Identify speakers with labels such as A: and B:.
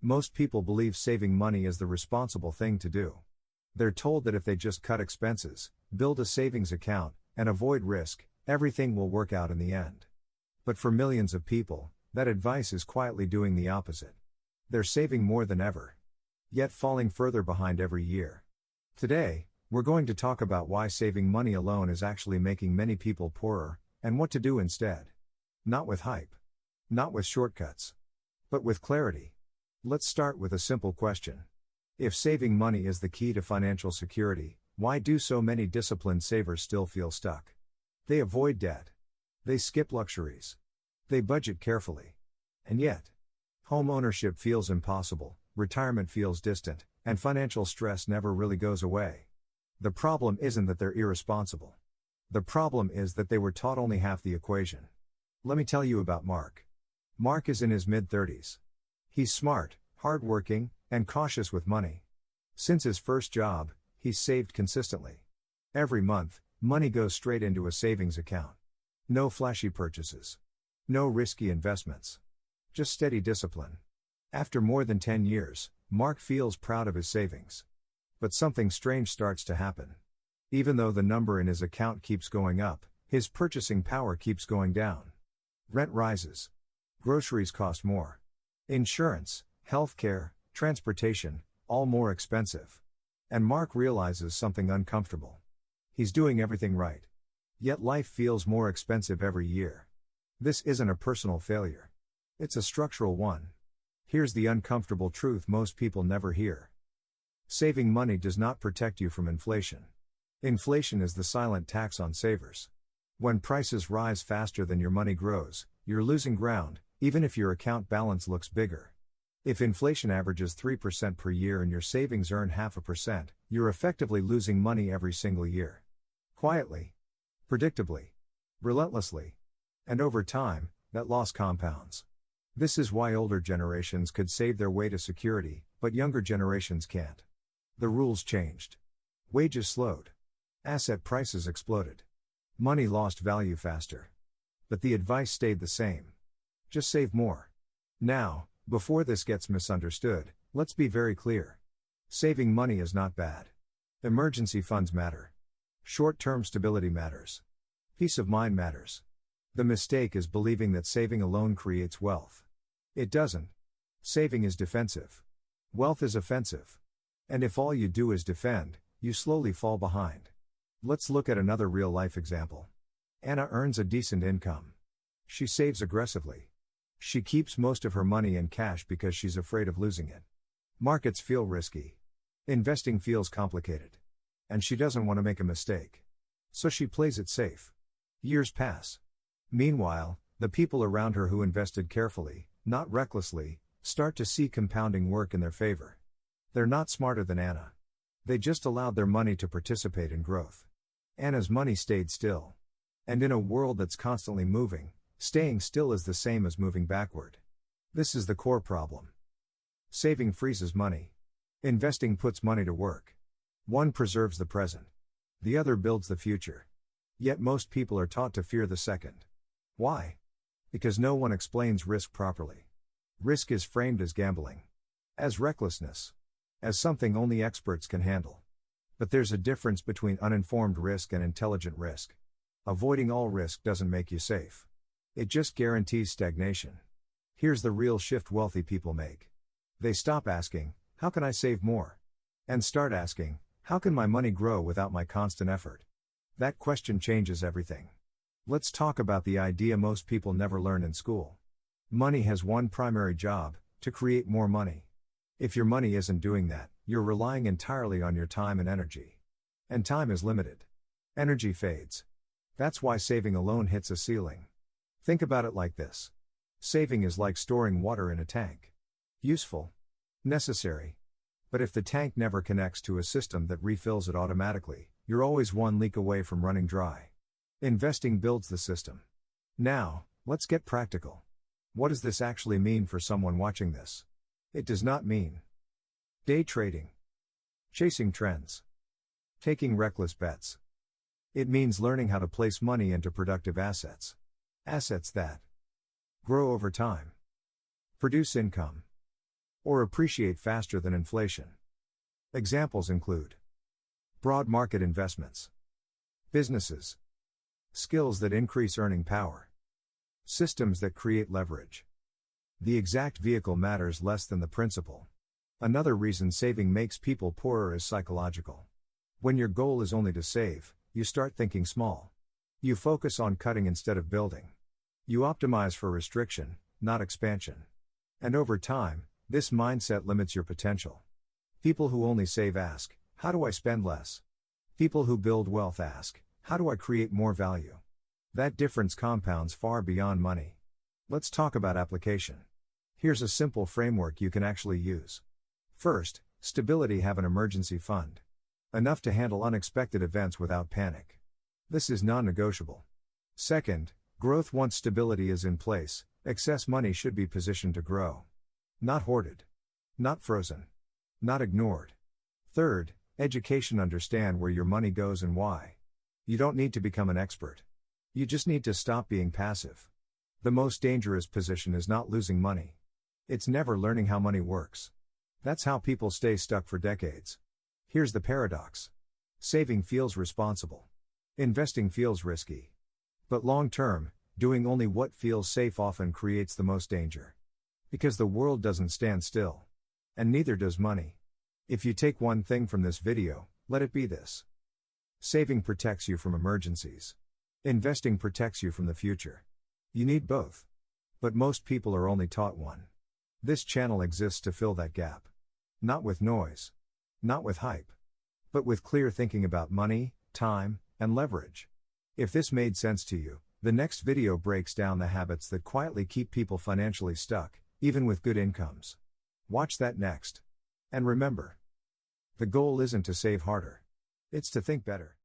A: Most people believe saving money is the responsible thing to do. They're told that if they just cut expenses, build a savings account, and avoid risk, everything will work out in the end. But for millions of people, that advice is quietly doing the opposite. They're saving more than ever, yet falling further behind every year. Today, we're going to talk about why saving money alone is actually making many people poorer, and what to do instead. Not with hype. Not with shortcuts. But with clarity. Let's start with a simple question. If saving money is the key to financial security, why do so many disciplined savers still feel stuck? They avoid debt. They skip luxuries. They budget carefully. And yet, home ownership feels impossible, retirement feels distant, and financial stress never really goes away. The problem isn't that they're irresponsible. The problem is that they were taught only half the equation. Let me tell you about Mark. Mark is in his mid-30s. He's smart, hardworking, and cautious with money. Since his first job, he's saved consistently. Every month, money goes straight into a savings account. No flashy purchases. No risky investments. Just steady discipline. After more than 10 years, Mark feels proud of his savings. But something strange starts to happen. Even though the number in his account keeps going up, his purchasing power keeps going down. Rent rises. Groceries cost more. Insurance, healthcare, transportation, all more expensive. And Mark realizes something uncomfortable. He's doing everything right. Yet life feels more expensive every year. This isn't a personal failure. It's a structural one. Here's the uncomfortable truth most people never hear. Saving money does not protect you from inflation. Inflation is the silent tax on savers. When prices rise faster than your money grows, you're losing ground, even if your account balance looks bigger. If inflation averages 3% per year and your savings earn 0.5%, you're effectively losing money every single year. Quietly. Predictably. Relentlessly. And over time, that loss compounds. This is why older generations could save their way to security, but younger generations can't. The rules changed. Wages slowed. Asset prices exploded. Money lost value faster. But the advice stayed the same. Just save more. Now, before this gets misunderstood, let's be very clear. Saving money is not bad. Emergency funds matter. Short-term stability matters. Peace of mind matters. The mistake is believing that saving alone creates wealth. It doesn't. Saving is defensive. Wealth is offensive. And if all you do is defend, you slowly fall behind. Let's look at another real-life example. Anna earns a decent income. She saves aggressively. She keeps most of her money in cash because she's afraid of losing it. Markets feel risky. Investing feels complicated. And she doesn't want to make a mistake. So she plays it safe. Years pass. Meanwhile, the people around her who invested carefully, not recklessly, start to see compounding work in their favor. They're not smarter than Anna. They just allowed their money to participate in growth. Anna's money stayed still. And in a world that's constantly moving, staying still is the same as moving backward. This is the core problem. Saving freezes money. Investing puts money to work. One preserves the present. The other builds the future. Yet most people are taught to fear the second. Why? Because no one explains risk properly. Risk is framed as gambling. As recklessness. As something only experts can handle. But there's a difference between uninformed risk and intelligent risk. Avoiding all risk doesn't make you safe. It just guarantees stagnation. Here's the real shift wealthy people make. They stop asking, how can I save more? And start asking, how can my money grow without my constant effort? That question changes everything. Let's talk about the idea most people never learn in school. Money has one primary job, to create more money. If your money isn't doing that, you're relying entirely on your time and energy. And time is limited. Energy fades. That's why saving alone hits a ceiling. Think about it like this. Saving is like storing water in a tank. Useful. Necessary. But if the tank never connects to a system that refills it automatically, you're always one leak away from running dry. Investing builds the system. Now, let's get practical. What does this actually mean for someone watching this? It does not mean day trading, chasing trends, taking reckless bets. It means learning how to place money into productive assets. Assets that grow over time, produce income, or appreciate faster than inflation. Examples include broad market investments, businesses, skills that increase earning power, systems that create leverage. The exact vehicle matters less than the principle. Another reason saving makes people poorer is psychological. When your goal is only to save, you start thinking small. You focus on cutting instead of building. You optimize for restriction, not expansion. And over time, this mindset limits your potential. People who only save ask, how do I spend less? People who build wealth ask, how do I create more value? That difference compounds far beyond money. Let's talk about application. Here's a simple framework you can actually use. First, stability. Have an emergency fund. Enough to handle unexpected events without panic. This is non-negotiable. Second, growth. Once stability is in place, excess money should be positioned to grow. Not hoarded. Not frozen. Not ignored. Third, education. Understand where your money goes and why. You don't need to become an expert. You just need to stop being passive. The most dangerous position is not losing money. It's never learning how money works. That's how people stay stuck for decades. Here's the paradox. Saving feels responsible. Investing feels risky. But long term, doing only what feels safe often creates the most danger. Because the world doesn't stand still. And neither does money. If you take one thing from this video, let it be this. Saving protects you from emergencies. Investing protects you from the future. You need both. But most people are only taught one. This channel exists to fill that gap. Not with noise. Not with hype. But with clear thinking about money, time, and leverage. If this made sense to you, the next video breaks down the habits that quietly keep people financially stuck, even with good incomes. Watch that next. And remember, the goal isn't to save harder. It's to think better.